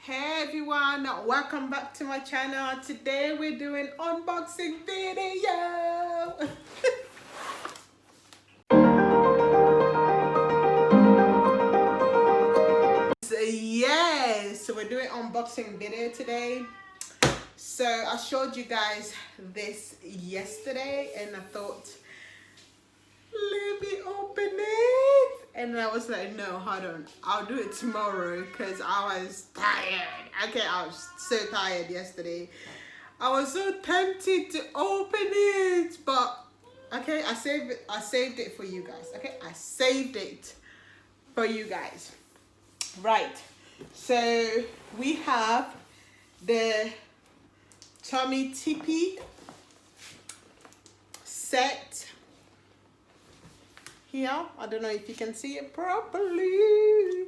Hey everyone, welcome back to my channel. Today we're doing unboxing video. So we're doing unboxing video today. So I showed you guys this yesterday and I thought, let me open it. And I was like, no, hold on, I'll do it tomorrow because I was tired. Okay, I was so tired yesterday. I was so tempted to open it, but okay, I saved it for you guys. Okay, I saved it for you guys. Right, so we have the Tommee Tippee set here. I don't know if you can see it properly.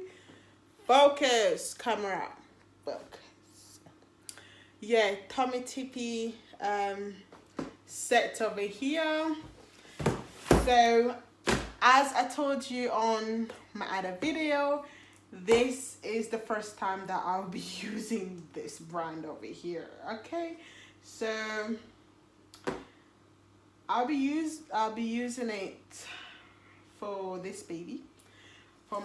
Focus, camera, focus. Yeah, Tommee Tippee set over here. So as I told you on my other video, this is the first time that I'll be using this brand over here. Okay, so I'll be using it for this baby. For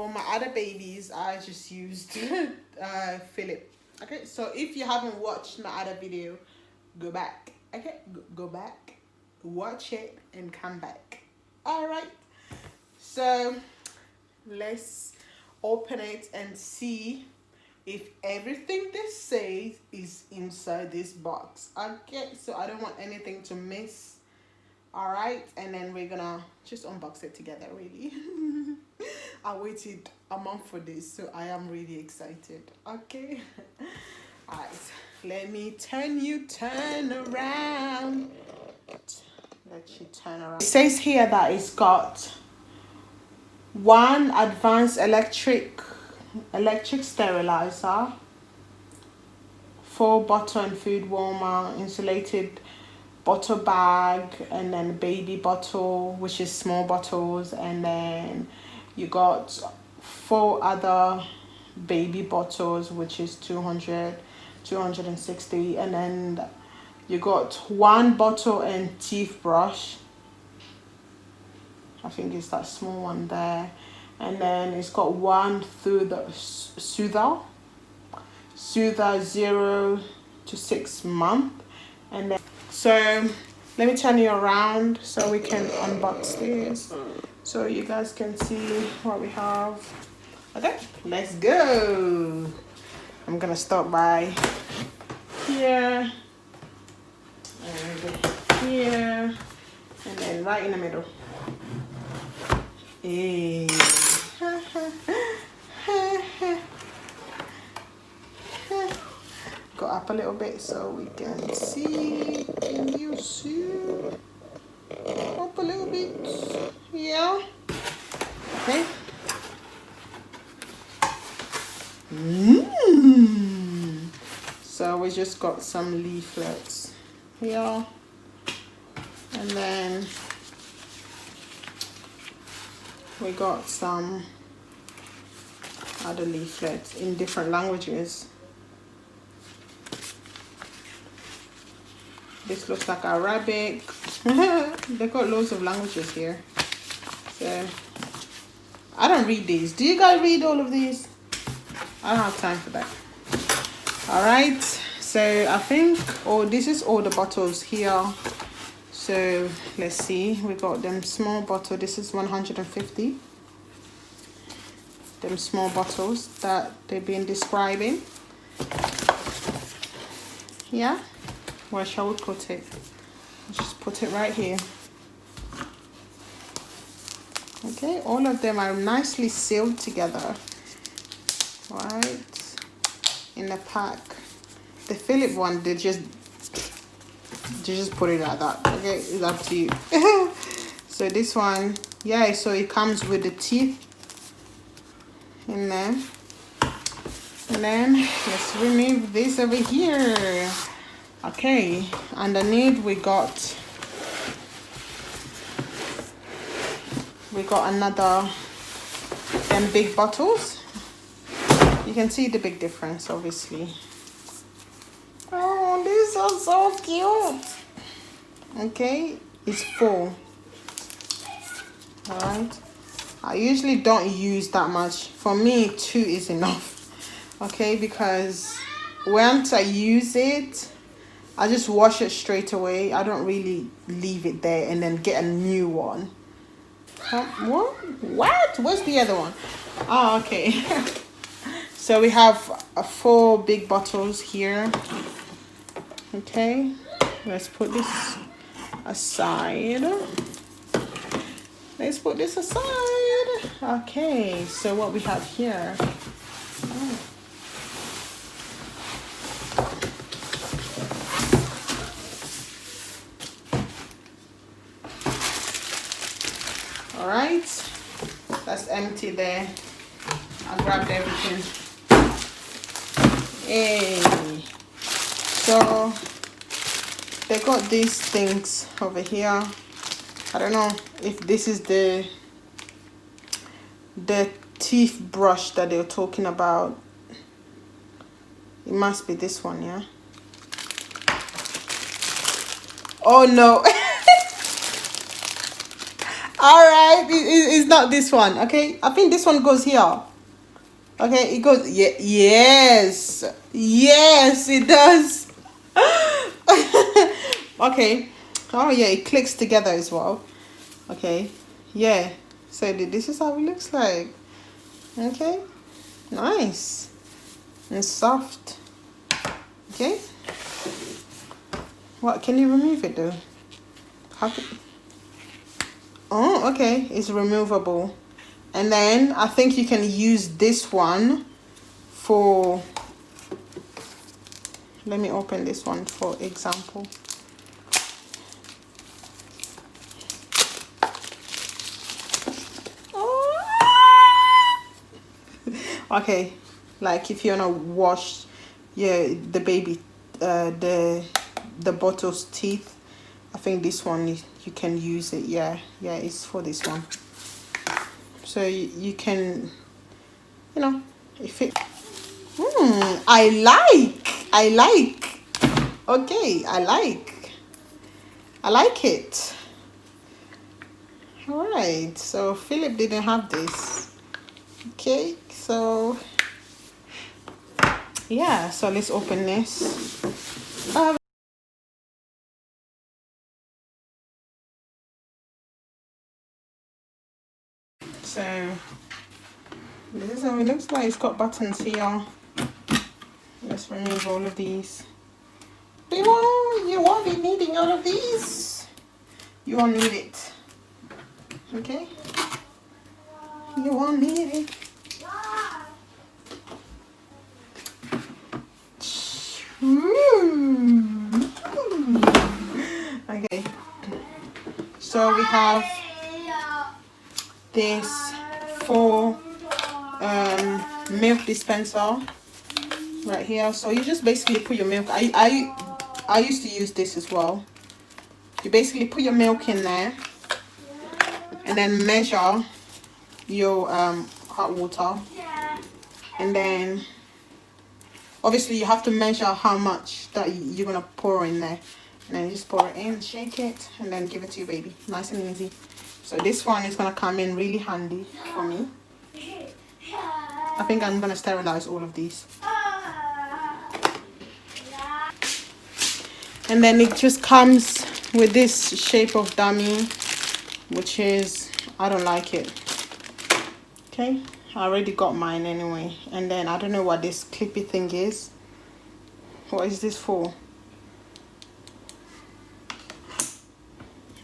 my other babies, I just used Philip. Okay, so if you haven't watched my other video, go back. Okay, go back, watch it, and come back. All right. So let's open it and see if everything this says is inside this box. Okay, so I don't want anything to miss. All right, and then we're gonna just unbox it together. Really. I waited a month for this, so I am really excited. Okay. All right, let me turn around. Let you turn around. It says here that it's got one advanced electric sterilizer, 4-button food warmer, insulated bottle bag, and then baby bottle, which is small bottles, and then you got 4 other baby bottles, which is 260, and then you got 1 bottle and teeth brush. I think it's that small one there, and then it's got 1 through the soother 0 to 6 month, and then so let me turn you around so we can unbox this so you guys can see what we have. Okay, let's go. I'm gonna start by here and here and then right in the middle. Hey. Go up a little bit so we can see. Can you see? Up a little bit. Yeah. Okay. So we just got some leaflets here, and then we got some other leaflets in different languages. This looks like Arabic. They got loads of languages here. So I don't read these. Do you guys read all of these? I don't have time for that. All right. So I think this is all the bottles here. So let's see. We got them small bottle. This is 150. Them small bottles that they've been describing. Yeah. Where shall we put it? Just put it right here. Okay, all of them are nicely sealed together. Right, in the pack. The Philip one, they just put it like that. Okay, it's up to you. So this one, yeah, so it comes with the teeth in there. And then let's remove this over here. Okay, underneath we got another them big bottles. You can see the big difference, obviously. Oh, these are so cute. Okay, it's 4. All right. I usually don't use that much. For me, 2 is enough. Okay, because once I use it, I just wash it straight away. I don't really leave it there and then get a new one. What? Where's the other one? Oh, okay. So we have 4 big bottles here. Okay, let's put this aside. Let's put this aside. Okay, so what we have here. Oh. All right, that's empty there. I grabbed everything. Hey, so they got these things over here. I don't know if this is the teeth brush that they were talking about. It must be this one, yeah. Oh no. All right, it's not this one. Okay, I think this one goes here. Okay, it goes, yeah, yes, it does. Okay, oh yeah, it clicks together as well. Okay, yeah, so this is how it looks like. Okay, nice and soft. Okay, what, can you remove it though? Oh, okay, it's removable. And then I think you can use this one for, let me open this one for example. Okay, like if you want to wash, yeah, the baby, the bottle's teeth, I think this one you can use it. Yeah, it's for this one. So you can, you know, if it. I like. Okay, I like it. All right. So Philip didn't have this. Okay, so yeah. So let's open this. So this is how it looks like. It's got buttons here. Let's remove all of these. You won't be needing all of these. You won't need it. Okay? You won't need it. Okay. So we have this 4 milk dispenser right here. So you just basically put your milk. I used to use this as well. You basically put your milk in there and then measure your hot water, and then obviously you have to measure how much that you're gonna pour in there, and then you just pour it in, shake it, and then give it to your baby. Nice and easy. So this one is gonna come in really handy for me. I think I'm gonna sterilize all of these. And then it just comes with this shape of dummy, which is, I don't like it. Okay, I already got mine anyway. And then I don't know what this clippy thing is. What is this for?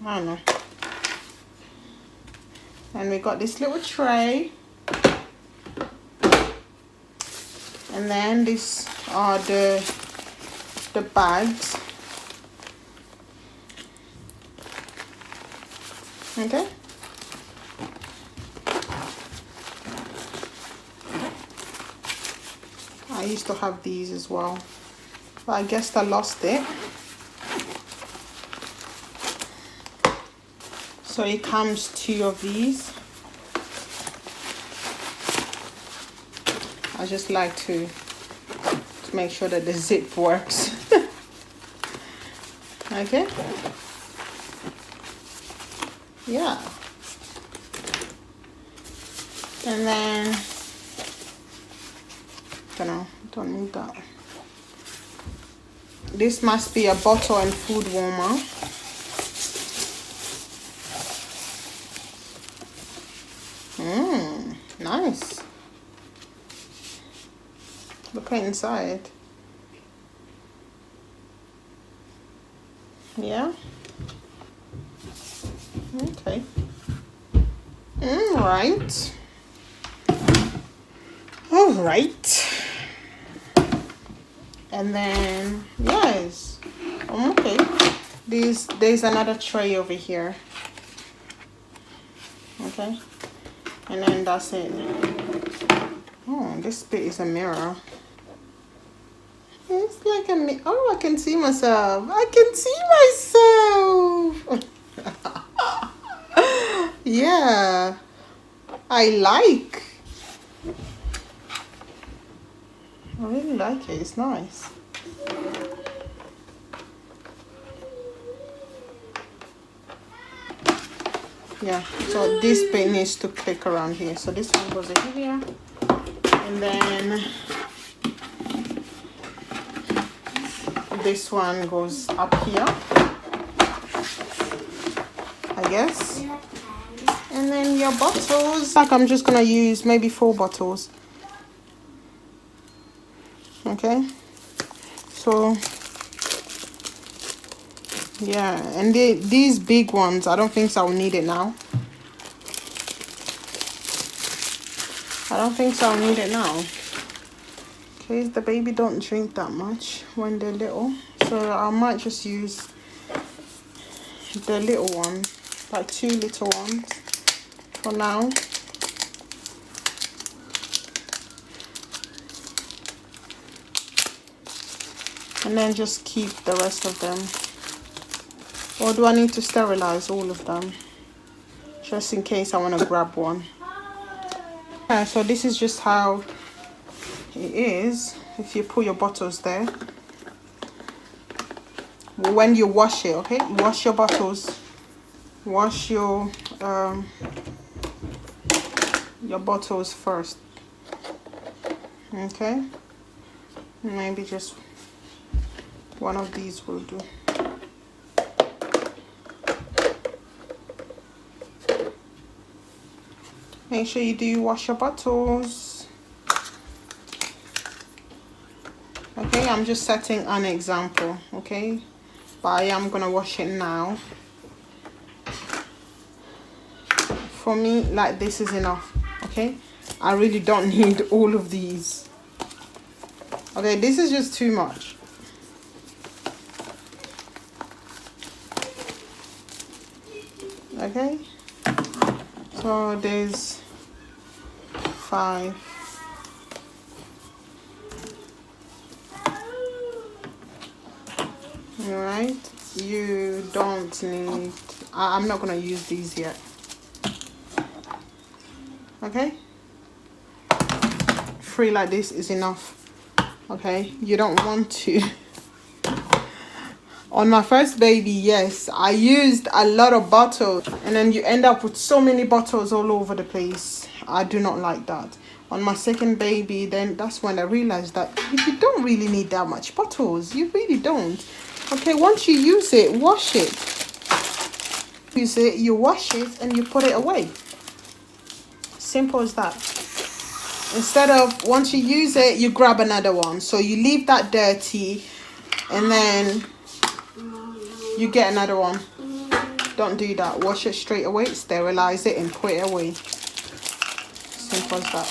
I don't know. And we got this little tray. And then these are the bags. Okay. I used to have these as well, but I guess I lost it. So it comes 2 of these. I just like to make sure that the zip works. Okay. Yeah. And then, don't need that. This must be a bottle and food warmer. Nice. Look inside. Yeah. Okay. Right. All right. And then, yes. Okay. There's another tray over here. Okay. And then that's it. Oh, this bit is a mirror. It's like a mirror. Oh, I can see myself. I can see myself. Yeah. I really like it. It's nice. Yeah, so this bit needs to click around here. So this one goes in here, and then this one goes up here, I guess. And then your bottles, like I'm just gonna use maybe 4 bottles. Okay, so yeah, and these big ones, I don't think so I'll need it now. Okay, the baby don't drink that much when they're little, so I might just use the little one, like 2 little ones for now. And then just keep the rest of them. Or do I need to sterilize all of them? Just in case I want to grab one. Okay, so this is just how it is. If you put your bottles there. When you wash it, okay? Wash your bottles. Wash your bottles first. Okay? Maybe just one of these will do. Make sure you do wash your bottles. Okay, I'm just setting an example, okay? But I am gonna wash it now. For me, like this is enough, okay? I really don't need all of these. Okay, this is just too much. Okay, so there's 5. All right, you don't need, I'm not gonna use these yet. Okay, 3 like this is enough. Okay, you don't want to. On my first baby, yes, I used a lot of bottles, and then you end up with so many bottles all over the place. I do not like that. On my second baby, then that's when I realized that you don't really need that much bottles. You really don't. Okay, once you use it, wash it. Use it, you wash it, and you put it away. Simple as that. Instead of, once you use it, you grab another one. So you leave that dirty, and then you get another one. Don't do that. Wash it straight away, sterilize it, and put it away. Simple as that.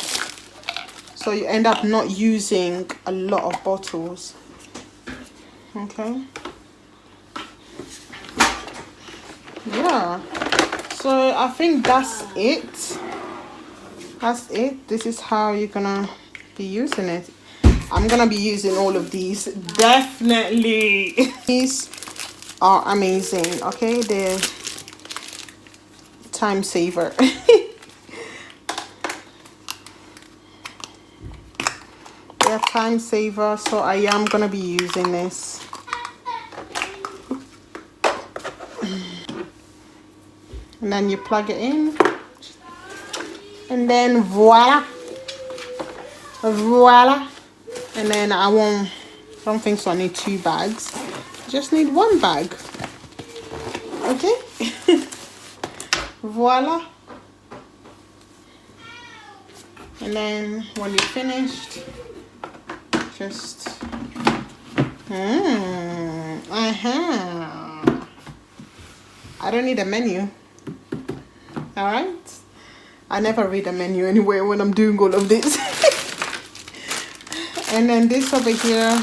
So you end up not using a lot of bottles. Okay. Yeah. So I think that's it. That's it. This is how you're gonna be using it. I'm gonna be using all of these. Definitely. These are amazing. Okay, they're time saver. Yeah, time saver. So I am gonna be using this. And then you plug it in. And then voila. Voila. And then I don't think so I need 2 bags. I just need 1 bag. Okay. Voila. And then when you're finished, just I don't need a menu. All right. I never read a menu anywhere when I'm doing all of this. And then this over here,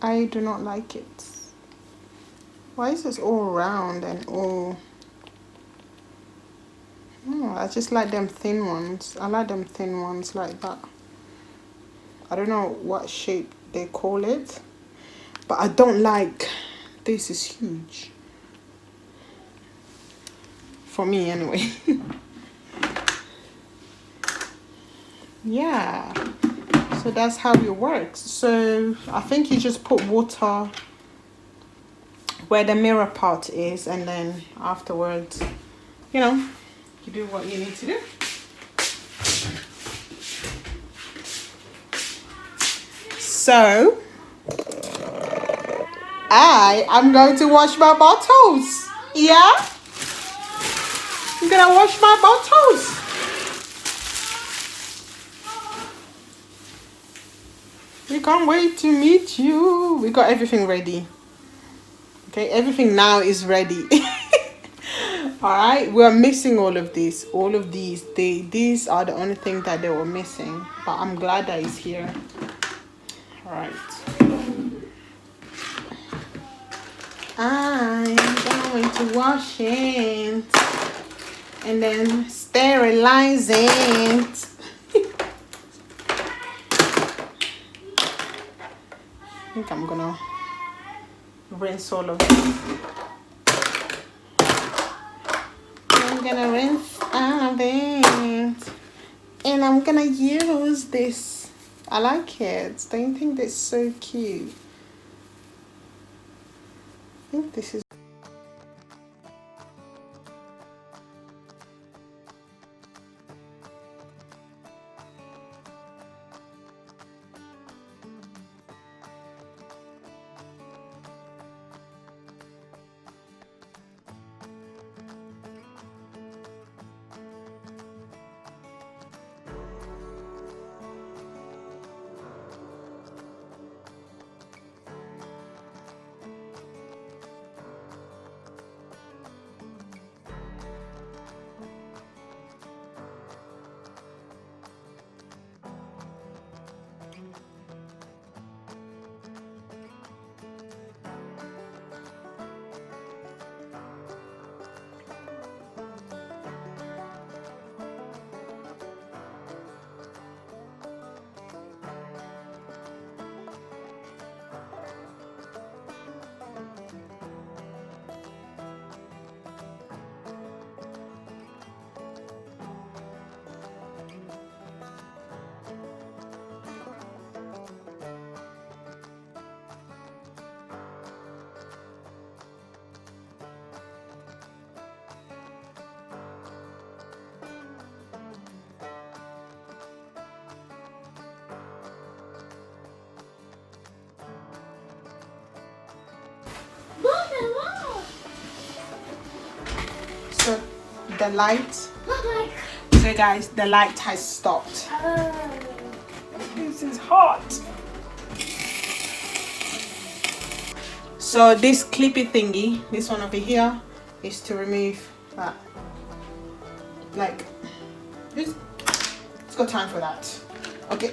I do not like it. Why is this all round and all? Oh, I just like them thin ones. I like them thin ones like that. I don't know what shape they call it, but I don't like this. Is huge for me anyway. Yeah, so that's how it works. So I think you just put water where the mirror part is, and then afterwards, you know, you do what you need to do. So I am going to wash my bottles. Yeah, I'm gonna wash my bottles. We can't wait to meet you. We got everything ready. Okay, everything now is ready. Alright, we're missing all of this. All of these. These are the only thing that they were missing. But I'm glad that it's here. Alright. I'm going to wash it. And then sterilize it. I think I'm gonna rinse all of this. I'm gonna rinse all of it. And I'm gonna use this. I like it. Don't you think that's so cute? I think this is so the light. So guys, the light has stopped. This is hot. So this clippy thingy, this one over here, is to remove that. Like, it's got time for that. Okay.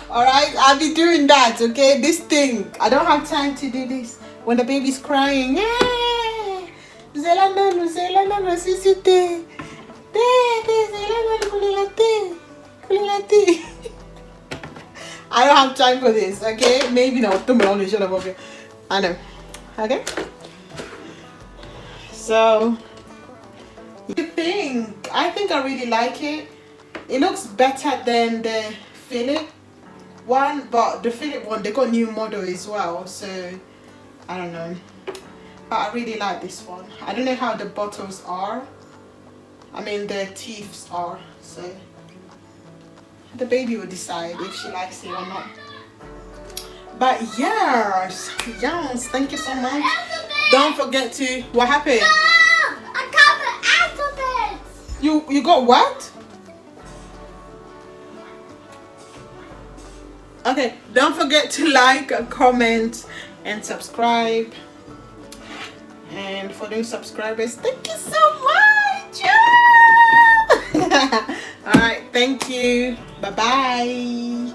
Alright, I'll be doing that, okay? This thing, I don't have time to do this when the baby's crying. I don't have time for this, okay? Maybe not. I know. Okay? So, the thing. I think I really like it. It looks better than the Philip one, but the Philip one, they got new model as well, so I don't know. But I really like this one. I don't know how the bottles are. I mean the teeth are, so the baby will decide if she likes it or not. But yes, thank you so much. Don't forget to, what happened? No, I got the alphabet. You got what? Okay, don't forget to like, comment, and subscribe. And for those subscribers, thank you so much. All right, thank you. Bye bye.